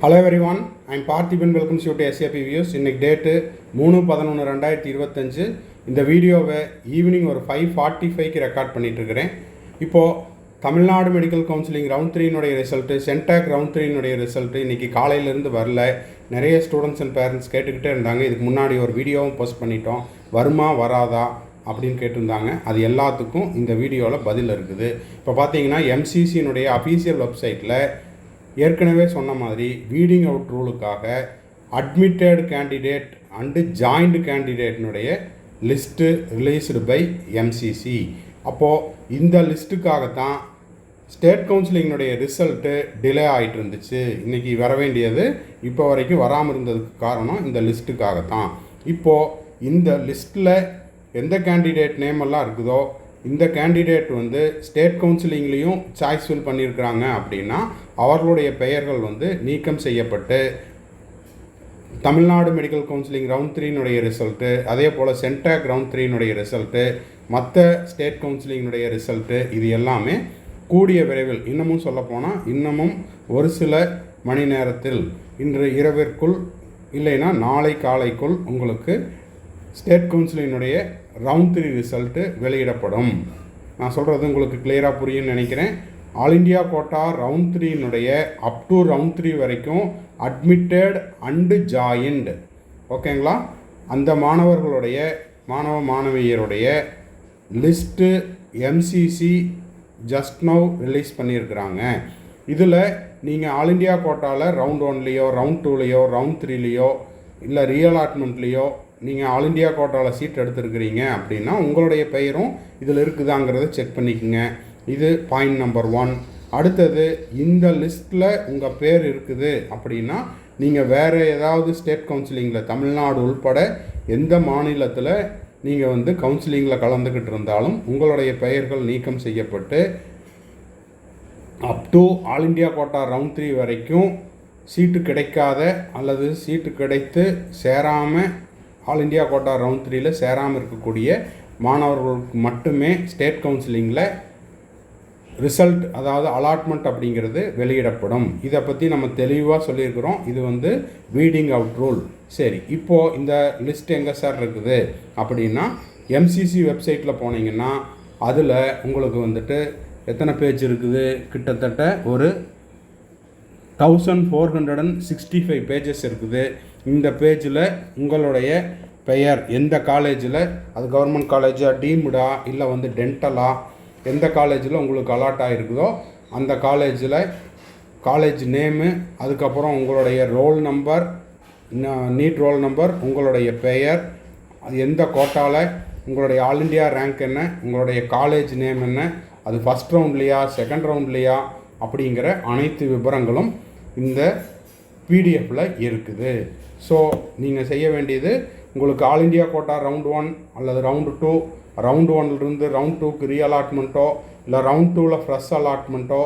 Hello everyone, I am Parthiban. Welcome to SAP Views. இன்னைக்கு date 3/11/2025. இந்த வீடியோவை evening ஒரு 5:45க்கு ரெக்கார்ட் பண்ணிட்டு இருக்கிறேன். இப்போது தமிழ்நாடு மெடிக்கல் கவுன்சிலிங் ரவுண்ட் 3னுடைய ரிசல்ட்டு, சென்டாக் ரவுண்ட் 3னுடைய ரிசல்ட்டு இன்றைக்கி காலையிலேருந்து வரல. நிறைய ஸ்டூடெண்ட்ஸ் அண்ட் பேரண்ட்ஸ் கேட்டுக்கிட்டே இருந்தாங்க. இதுக்கு முன்னாடி ஒரு வீடியோவும் போஸ்ட் பண்ணிட்டோம், வருமா வராதா அப்படின்னு கேட்டிருந்தாங்க. அது எல்லாத்துக்கும் இந்த வீடியோவில் பதில் இருக்குது. இப்போ பார்த்தீங்கன்னா எம்சிசியினுடைய அஃபீஷியல் வெப்சைட்டில் ஏற்கனவே சொன்ன மாதிரி வீடிங் அவுட் ரூலுக்காக அட்மிட்டட் கேண்டிடேட் அண்டு ஜாயிண்ட் கேண்டிடேட்னுடைய லிஸ்ட்டு ரிலீஸ்டு பை எம்சிசி. அப்போது இந்த லிஸ்ட்டுக்காகத்தான் ஸ்டேட் கவுன்சிலிங்கினுடைய ரிசல்ட்டு டிலே ஆகிட்டு இருந்துச்சு. இன்றைக்கி வர வேண்டியது இப்போ வரைக்கும் வராமல் இருந்ததுக்கு காரணம் இந்த லிஸ்ட்டுக்காகத்தான். இப்போது இந்த லிஸ்ட்டில் எந்த கேண்டிடேட் நேம் எல்லாம் இருக்குதோ இந்த கேண்டிடேட் ஸ்டேட் கவுன்சிலிங்லேயும் சாய்ஸ் ஃபில் பண்ணியிருக்கிறாங்க அப்படின்னா அவர்களுடைய பெயர்கள் நீக்கம் செய்யப்பட்டு தமிழ்நாடு மெடிக்கல் கவுன்சிலிங் ரவுண்ட் 3னுடைய ரிசல்ட்டு, அதே போல் சென்டாக் ரவுண்ட் 3னுடைய ரிசல்ட்டு, மற்ற ஸ்டேட் கவுன்சிலிங்கினுடைய ரிசல்ட்டு, இது எல்லாமே கூடிய விரைவில், இன்னமும் சொல்லப்போனால் இன்னமும் ஒரு சில மணி நேரத்தில், இன்று இரவிற்குள் இல்லைன்னா நாளை காலைக்குள் உங்களுக்கு ஸ்டேட் கவுன்சிலினுடைய ரவுண்ட் 3 ரிசல்ட்டு வெளியிடப்படும். நான் சொல்கிறது உங்களுக்கு கிளியராக புரியும்னு நினைக்கிறேன். ஆல் இண்டியா கோட்டா ரவுண்ட் 3னுடைய அப் டு ரவுண்ட் 3 வரைக்கும் அட்மிட்டட் அண்டு ஜாயின்டு, ஓகேங்களா, அந்த மாணவியருடைய list MCC just now release பண்ணியிருக்கிறாங்க. இதில் நீங்கள் ஆல் இண்டியா கோட்டாவில் ரவுண்ட் 1லேயோ ரவுண்ட் 2லேயோ ரவுண்ட் 3லேயோ இல்லை ரீஅலாட்மெண்ட்லேயோ நீங்கள் ஆல் இண்டியா கோட்டாவில் சீட் எடுத்துருக்கிறீங்க அப்படின்னா உங்களுடைய பெயரும் இதில் இருக்குதாங்கிறத செக் பண்ணிக்கோங்க. இது பாயிண்ட் நம்பர் 1. அடுத்தது, இந்த லிஸ்ட்டில் உங்கள் பேர் இருக்குது அப்படின்னா நீங்கள் வேறு ஏதாவது ஸ்டேட் கவுன்சிலிங்கில் தமிழ்நாடு உள்பட எந்த மாநிலத்தில் நீங்கள் கவுன்சிலிங்கில் கலந்துக்கிட்டு இருந்தாலும் உங்களுடைய பெயர்கள் நீக்கம் செய்யப்பட்டு up to all India quota round 3 வரைக்கும் சீட்டு கிடைக்காத அல்லது சீட்டு கிடைத்து சேராமல் ஆல் இண்டியா கோட்டா ரவுண்ட் 3ல் சேராமல் இருக்கக்கூடிய மாணவர்களுக்கு மட்டுமே ஸ்டேட் கவுன்சிலிங்கில் ரிசல்ட், அதாவது அலாட்மெண்ட் அப்படிங்கிறது வெளியிடப்படும். இதை பற்றி நம்ம தெளிவாக சொல்லியிருக்கிறோம். இது வீடிங் அவுட் ரூல். சரி, இப்போது இந்த லிஸ்ட் எங்கே சார் இருக்குது அப்படின்னா எம்சிசி வெப்சைட்டில் போனீங்கன்னா அதில் உங்களுக்கு எத்தனை பேஜ் இருக்குது, கிட்டத்தட்ட ஒரு 1465 பேஜஸ் இருக்குது. இந்த பேஜில் உங்களுடைய பெயர் எந்த காலேஜில், அது கவர்மெண்ட் காலேஜா, டீம்டா, இல்லை டென்டலா, எந்த காலேஜில் உங்களுக்கு அலாட் ஆகிருக்குதோ அந்த காலேஜில் காலேஜ் நேமு, அதுக்கப்புறம் உங்களுடைய roll number, NEET roll number, உங்களுடைய பெயர், எந்த கோட்டாவில் உங்களுடைய ஆல் இண்டியா ரேங்க் என்ன, உங்களுடைய காலேஜ் நேம் என்ன, அது ஃபஸ்ட் ரவுண்ட்லையா செகண்ட் ரவுண்ட்லையா அப்படிங்கிற அனைத்து விவரங்களும் இந்த பிடிஎஃப்பில் இருக்குது. ஸோ நீங்கள் செய்ய வேண்டியது, உங்களுக்கு ஆல் இண்டியா கோட்டா ரவுண்ட் 1 அல்லது ரவுண்டு 2, ரவுண்டு 1லிருந்து ரவுண்ட் 2க்கு ரீஅலாட்மெண்ட்டோ, இல்லை ரவுண்ட் 2ல் ஃப்ரெஷ் அலாட்மெண்ட்டோ,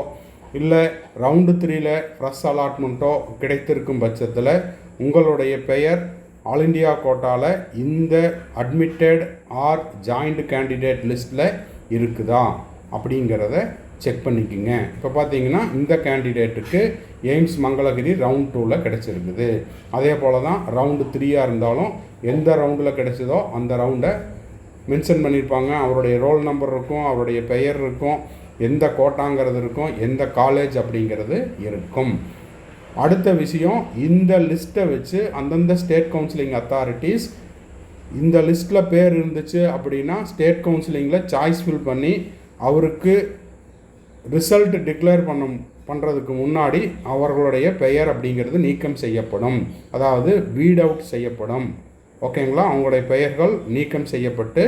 இல்லை ரவுண்டு 3ல் ஃப்ரெஷ் அலாட்மெண்ட்டோ கிடைத்திருக்கும் பட்சத்தில் உங்களுடைய பெயர் ஆல் இண்டியா கோட்டாவில் இந்த அட்மிட்டட் ஆர் ஜாயிண்ட் கேண்டிடேட் லிஸ்ட்டில் இருக்குதா அப்படிங்கிறத செக் பண்ணிக்கோங்க. இப்போ பார்த்தீங்கன்னா இந்த கேண்டிடேட்டுக்கு எய்ம்ஸ் மங்களகிரி ரவுண்ட் 2ல் கிடச்சிருக்குது. அதே போல் தான் ரவுண்டு 3யாக இருந்தாலும் எந்த ரவுண்டில் கிடைச்சதோ அந்த ரவுண்டை மென்ஷன் பண்ணியிருப்பாங்க. அவருடைய ரோல் நம்பர் இருக்கும், அவருடைய பெயர் இருக்கும், எந்த கோட்டாங்கிறது இருக்கும், எந்த காலேஜ் அப்படிங்கிறது இருக்கும். அடுத்த விஷயம், இந்த லிஸ்ட்டை வச்சு அந்தந்த ஸ்டேட் கவுன்சிலிங் அத்தாரிட்டிஸ் இந்த லிஸ்ட்டில் பேர் இருந்துச்சு அப்படின்னா ஸ்டேட் கவுன்சிலிங்கில் சாய்ஸ் ஃபில் பண்ணி அவருக்கு ரிசல்ட் டிக்ளேர் பண்ணுறதுக்கு முன்னாடி அவர்களுடைய பெயர் அப்படிங்கிறது நீக்கம் செய்யப்படும், அதாவது வீட் அவுட் செய்யப்படும். ஓகேங்களா, அவங்களுடைய பெயர்கள் நீக்கம் செய்யப்பட்டு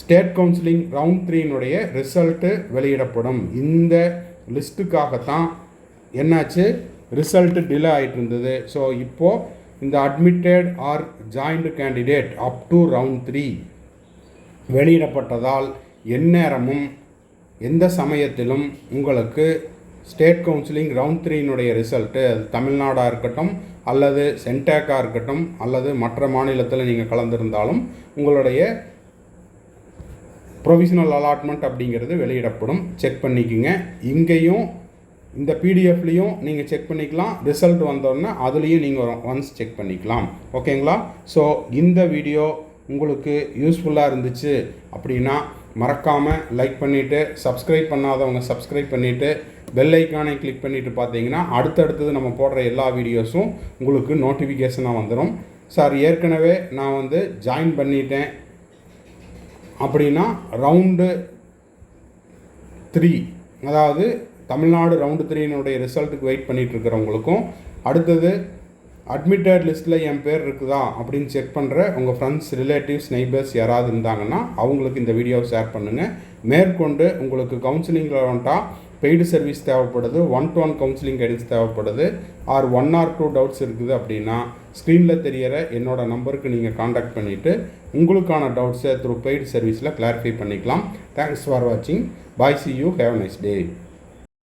ஸ்டேட் கவுன்சிலிங் ரவுண்ட் 3னுடைய ரிசல்ட்டு வெளியிடப்படும். இந்த லிஸ்ட்டுக்காகத்தான் என்னாச்சு, ரிசல்ட்டு டிலே ஆகிட்டு இருந்தது. ஸோ இப்போது இந்த admitted or joined candidate up to round 3 வெளியிடப்பட்டதால் எந்நேரமும் எந்த சமயத்திலும் உங்களுக்கு ஸ்டேட் கவுன்சிலிங் ரவுண்ட் 3னுடைய ரிசல்ட்டு, அது தமிழ்நாடாக இருக்கட்டும் அல்லது சென்டாக்காக இருக்கட்டும் அல்லது மற்ற மாநிலத்தில் நீங்கள் கலந்துருந்தாலும் உங்களுடைய ப்ரொவிஷனல் அலாட்மெண்ட் அப்படிங்கிறது வெளியிடப்படும். செக் பண்ணிக்கோங்க. இங்கேயும் இந்த பிடிஎஃப்லேயும் நீங்கள் செக் பண்ணிக்கலாம், ரிசல்ட் வந்தோடனே அதுலேயும் நீங்கள் ஒன்ஸ் செக் பண்ணிக்கலாம். ஓகேங்களா? ஸோ இந்த வீடியோ உங்களுக்கு யூஸ்ஃபுல்லாக இருந்துச்சு அப்படின்னா மறக்காமல் லைக் பண்ணிவிட்டு, சப்ஸ்கிரைப் பண்ணாதவங்க சப்ஸ்கிரைப் பண்ணிவிட்டு, பெல் ஐக்கானை கிளிக் பண்ணிவிட்டு பார்த்தீங்கன்னா அடுத்தடுத்தது நம்ம போடுற எல்லா வீடியோஸும் உங்களுக்கு நோட்டிஃபிகேஷனாக வந்துடும். சார் ஏற்கனவே நான் வந்து ஜாயின் பண்ணிட்டேன் அப்படின்னா ரவுண்டு 3, அதாவது தமிழ்நாடு ரவுண்டு 3னுடைய ரிசல்ட்டுக்கு வெயிட் பண்ணிகிட்ருக்கிறவங்களுக்கும், அடுத்தது அட்மிட்டட் லிஸ்ட்டில் என் பேர் இருக்குதா அப்படின்னு செக் பண்ணுற உங்கள் ஃப்ரெண்ட்ஸ், ரிலேட்டிவ்ஸ், நெய்பர்ஸ் யாராவது இருந்தாங்கன்னா அவங்களுக்கு இந்த வீடியோவை ஷேர் பண்ணுங்கள். மேற்கொண்டு உங்களுக்கு கவுன்சிலிங்கில் வந்துட்டால் பெய்டு சர்வீஸ் தேவைப்படுது, 1-to-1 கவுன்சிலிங் கைடன்ஸ் தேவைப்படுது, ஆர் 1 or 2 டவுட்ஸ் இருக்குது அப்படின்னா ஸ்க்ரீனில் தெரிகிற என்னோடய நம்பருக்கு நீங்கள் காண்டாக்ட் பண்ணிவிட்டு உங்களுக்கான டவுட்ஸை த்ரூ பெய்டு சர்வீஸில் கிளாரிஃபை பண்ணிக்கலாம். தேங்க்ஸ் ஃபார் வாட்சிங். பாய், see you, have a nice day.